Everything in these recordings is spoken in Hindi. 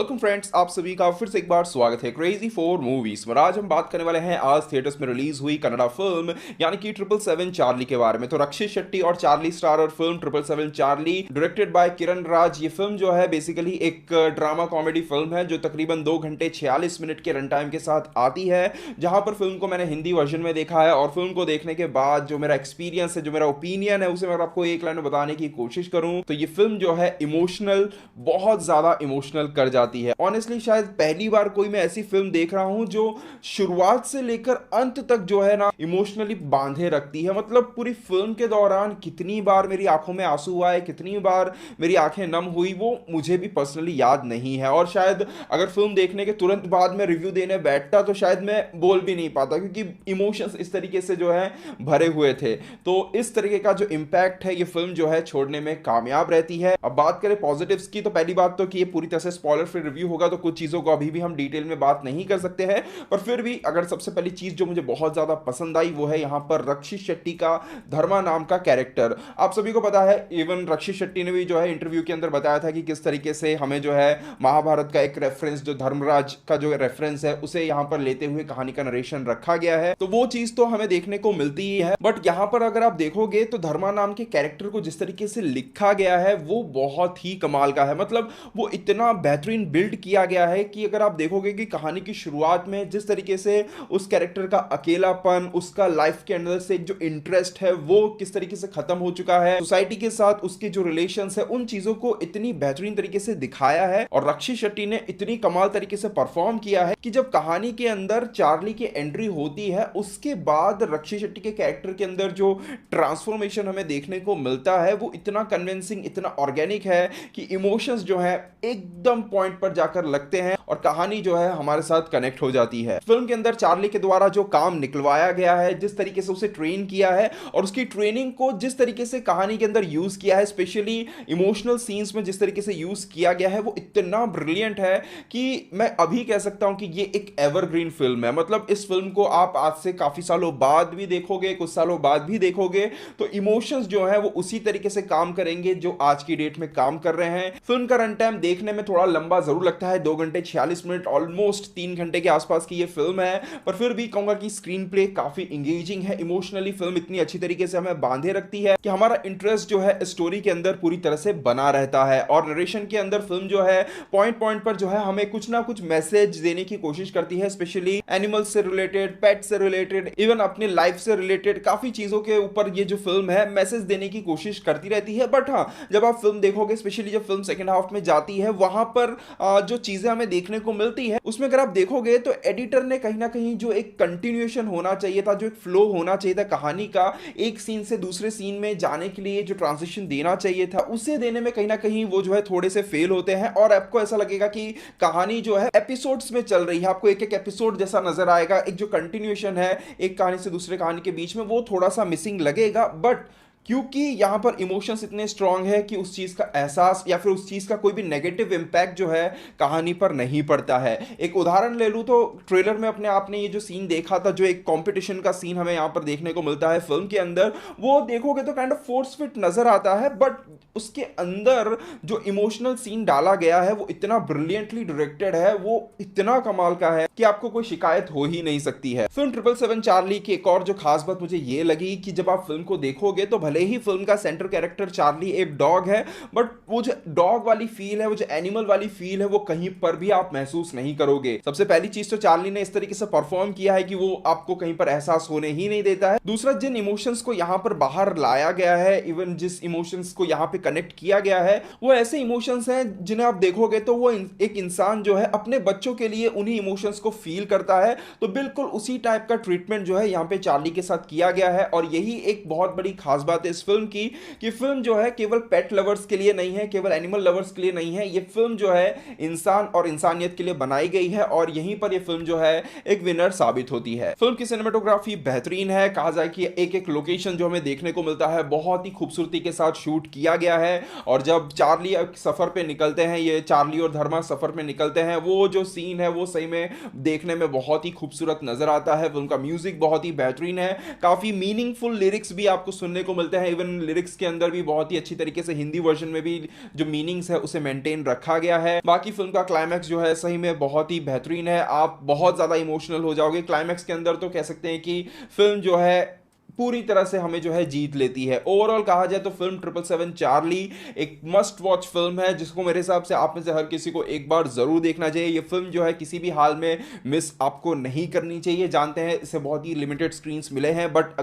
वेलकम फ्रेंड्स, आप सभी का फिर से एक बार स्वागत है क्रेजी फॉर मूवीज में। आज हम बात करने वाले हैं आज थिएटर्स में रिलीज हुई कन्नड़ा फिल्म यानी कि 777 चार्ली के बारे में। तो रक्षित शेट्टी और Charlie starrer film 777 Charlie directed by Kiran Raj. ये फिल्म जो है बेसिकली एक ड्रामा कॉमेडी फिल्म है जो तकरीबन 2 घंटे 46 मिनट के रन टाइम के साथ आती है। जहां पर फिल्म को मैंने हिंदी वर्जन में देखा है और फिल्म को देखने के बाद जो मेरा एक्सपीरियंस है, जो मेरा ओपिनियन है, उसे मैं आपको एक लाइन में बताने की कोशिश करूं तो ये फिल्म जो है इमोशनल, बहुत ज्यादा इमोशनल कर जाती है। ऑनेस्टली शायद पहली बार कोई मैं ऐसी फिल्म देख रहा हूं जो शुरुआत से लेकर अंत तक जो है ना इमोशनली बांधे रखती है। मतलब पूरी फिल्म के दौरान कितनी बार मेरी आंखों में आंसू आए, कितनी बार मेरी आंखें नम हुई, वो मुझे भी पर्सनली याद नहीं है। और शायद अगर फिल्म देखने के तुरंत बाद में रिव्यू देने बैठता तो शायद मैं बोल भी नहीं पाता, क्योंकि इमोशंस इस तरीके से जो है भरे हुए थे। तो इस तरीके का जो इम्पैक्ट है ये फिल्म जो है छोड़ने में कामयाब रहती है। अब बात करें पॉजिटिव्स की, तो पहली बात तो कि ये पूरी तरह से स्पॉइलर फ्री रिव्यू होगा, तो कुछ चीजों को अभी भी हम डिटेल में बात नहीं कर सकते हैं। पर फिर भी अगर सबसे पहली चीज जो मुझे बहुत ज्यादा पसंद आई वो है यहाँ पर रक्षित शेट्टी का धर्मा नाम का कैरेक्टर। आप सभी को पता है, इवन रक्षित शेट्टी ने भी जो है इंटरव्यू के अंदर बताया था कि किस तरीके से हमें जो है महाभारत का एक रेफरेंस, जो धर्मराज का जो रेफरेंस है, उसे यहाँ पर लेते हुए कहानी का नरेशन रखा गया है। तो वो चीज तो हमें देखने को मिलती ही है। बट यहाँ पर अगर आप देखोगे तो धर्मा नाम के कैरेक्टर को जिस तरीके से लिखा गया है वो बहुत ही कमाल का है। मतलब वो इतना बेहतरीन बिल्ड किया गया है कि अगर आप देखोगे कि कहानी की शुरुआत में जिस तरीके से उस कैरेक्टर का अकेलापन, उसका लाइफ के अंदर से जो इंटरेस्ट है वो किस तरीके से खत्म हो चुका है, सोसाइटी के साथ उसके जो रिलेशंस है, उन चीजों को इतनी बेहतरीन तरीके से दिखाया है। और रक्षित शेट्टी ने इतनी कमाल तरीके से परफॉर्म किया है कि जब कहानी के अंदर चार्ली की एंट्री होती है उसके बाद रक्षित शेट्टी के कैरेक्टर के अंदर जो ट्रांसफॉर्मेशन हमें देखने को मिलता है वो इतना कन्विंसिंग, इतना ऑर्गेनिक है कि इमोशंस जो है एकदम पॉइंट पर जाकर लगते हैं और कहानी जो है हमारे साथ कनेक्ट हो जाती है। फिल्म के अंदर चार्ली के द्वारा जो काम निकलवाया गया है, जिस तरीके से उसे ट्रेन किया है और उसकी ट्रेनिंग को जिस तरीके से कहानी के अंदर यूज किया है, स्पेशली इमोशनल सीन्स में जिस तरीके से यूज किया गया है, वो इतना ब्रिलियंट है कि मैं अभी कह सकता हूं कि ये एक एवरग्रीन फिल्म है। मतलब इस फिल्म को आप आज से काफी सालों बाद भी देखोगे, कुछ सालों बाद भी देखोगे, तो इमोशंस जो है वो उसी तरीके से काम करेंगे जो आज की डेट में काम कर रहे हैं। फिल्म का रन टाइम देखने में थोड़ा लंबा जरूर लगता है, 2 घंटे 46 मिनट, ऑलमोस्ट 3 घंटे के आसपास की ये फिल्म है। पर फिर भी कहूंगा कि स्क्रीन प्ले काफी इंगेजिंग है। इमोशनली फिल्म इतनी अच्छी तरीके से हमें बांधे रखती है कि हमारा इंटरेस्ट जो है स्टोरी के अंदर पूरी तरह से बना रहता है। और नरेशन के अंदर फिल्म जो है पॉइंट पॉइंट पर जो है हमें कुछ ना कुछ मैसेज देने की कोशिश करती है, स्पेशली एनिमल्स से रिलेटेड, पेट से रिलेटेड, इवन अपने लाइफ से रिलेटेड काफी चीजों के ऊपर ये जो फिल्म है मैसेज देने की कोशिश करती रहती है। बट हाँ, जब आप फिल्म देखोगे, स्पेशली जब फिल्म सेकंड हाफ में जाती है, वहां पर जो चीजें हमें देखने को मिलती है उसमें अगर आप देखोगे तो एडिटर ने कहीं ना कहीं जो एक कंटिन्यूएशन होना चाहिए था, जो एक फ्लो होना चाहिए था कहानी का, एक सीन से दूसरे सीन में जाने के लिए जो ट्रांजिशन देना चाहिए था उसे देने में कहीं ना कहीं वो जो है थोड़े से फेल होते हैं। और आपको ऐसा लगेगा कि कहानी जो है एपिसोड्स में चल रही है, आपको एक एक एपिसोड जैसा नजर आएगा। एक जो कंटिन्यूएशन है एक कहानी से दूसरे कहानी के बीच में, वो थोड़ा सा मिसिंग लगेगा। बट क्योंकि यहां पर इमोशंस इतने स्ट्रांग है कि उस चीज का एहसास या फिर उस चीज का कोई भी नेगेटिव इंपैक्ट जो है कहानी पर नहीं पड़ता है। एक उदाहरण ले लूं तो ट्रेलर में अपने आपने ये जो सीन देखा था, जो एक कंपटीशन का सीन हमें यहां पर देखने को मिलता है फिल्म के अंदर, वो देखोगे तो काइंड ऑफ फोर्स फिट नजर आता है। बट उसके अंदर जो इमोशनल सीन डाला गया है वो इतना ब्रिलियंटली डायरेक्टेड है, वो इतना कमाल का है कि आपको कोई शिकायत हो ही नहीं सकती है। फिल्म 777 चार्ली की एक और जो खास बात मुझे ये लगी कि जब आप फिल्म को देखोगे तो भले ही फिल्म का सेंटर कैरेक्टर चार्ली एक डॉग है, बट वो जो डॉग वाली फील है, वो जो एनिमल वाली फील है, वो कहीं पर भी आप महसूस नहीं करोगे। सबसे पहली चीज तो चार्ली ने इस तरीके से परफॉर्म किया है कि वो आपको कहीं पर एहसास होने ही नहीं देता है। दूसरा, जिन इमोशंस को यहां पर बाहर लाया गया है, इवन जिस इमोशंस को यहां पे कनेक्ट किया गया है, वो ऐसे इमोशंस हैं जिन्हें आप देखोगे तो वो एक इंसान जो है अपने बच्चों के लिए उन्हीं इमोशंस को फील करता है। तो बिल्कुल उसी टाइप का ट्रीटमेंट जो है यहां पे चार्ली के साथ किया गया है। और यही एक बहुत बड़ी खास बात है इस फिल्म की कि फिल्म जो है केवल पेट लवर्स के लिए नहीं है, केवल एनिमल लवर्स के लिए नहीं है। ये फिल्म जो है इंसान और इंसानियत के लिए बनाई गई है और यहीं पर ये फिल्म जो है एक विनर साबित होती है। फिल्म की सिनेमेटोग्राफी बेहतरीन है। कहा जाए कि एक एक लोकेशन जो हमें देखने को मिलता है बहुत ही खूबसूरती के साथ शूट किया गया है। और जब चार्ली सफर पे निकलते हैं, ये चार्ली और धर्मा सफर पे निकलते हैं, वो जो सीन है वो सही में देखने में बहुत ही खूबसूरत नजर आता है। फिल्म का म्यूजिक बहुत ही बेहतरीन है, काफी मीनिंगफुल लिरिक्स भी आपको सुनने को मिलते मिलते हैं। इवन लिरिक्स के अंदर भी बहुत ही अच्छी तरीके से हिंदी वर्जन में भी जो मीनिंग्स है उसे मेंटेन रखा गया है। बाकी फिल्म का क्लाइमैक्स जो है सही में बहुत ही बेहतरीन है, आप बहुत ज्यादा इमोशनल हो जाओगे क्लाइमैक्स के अंदर। तो कह सकते हैं कि फिल्म जो है पूरी तरह से हमें जो है जीत लेती है। ओवरऑल कहा जाए तो फिल्म 777 चार्ली एक मस्ट वॉच फिल्म है, जिसको मेरे हिसाब से आप में से हर किसी को एक बार जरूर देखना चाहिए। ये फिल्म जो है किसी भी हाल में मिस आपको नहीं करनी चाहिए। जानते हैं इसे बहुत ही लिमिटेड स्क्रीन्स मिले हैं, बट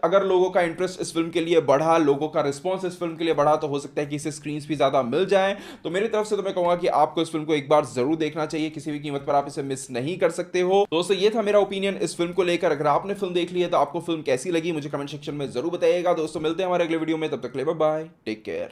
अगर लोगों का इंटरेस्ट इस फिल्म के लिए बढ़ा, लोगों का रिस्पॉन्स इस फिल्म के लिए बढ़ा, तो हो सकता है कि इसे स्क्रीन्स भी ज्यादा मिल जाए। तो मेरी तरफ से तो मैं कहूंगा कि आपको इस फिल्म को एक बार जरूर देखना चाहिए, किसी भी कीमत पर आप इसे मिस नहीं कर सकते हो। दोस्तों ये था मेरा ओपिनियन इस फिल्म को लेकर। अगर आपने फिल्म देख ली है तो आपको फिल्म कैसी लगी मुझे कमेंट सेक्शन में जरूर बताइएगा। दोस्तों मिलते हैं हमारे अगले वीडियो में, तब तक के लिए बाय बाय, टेक केयर।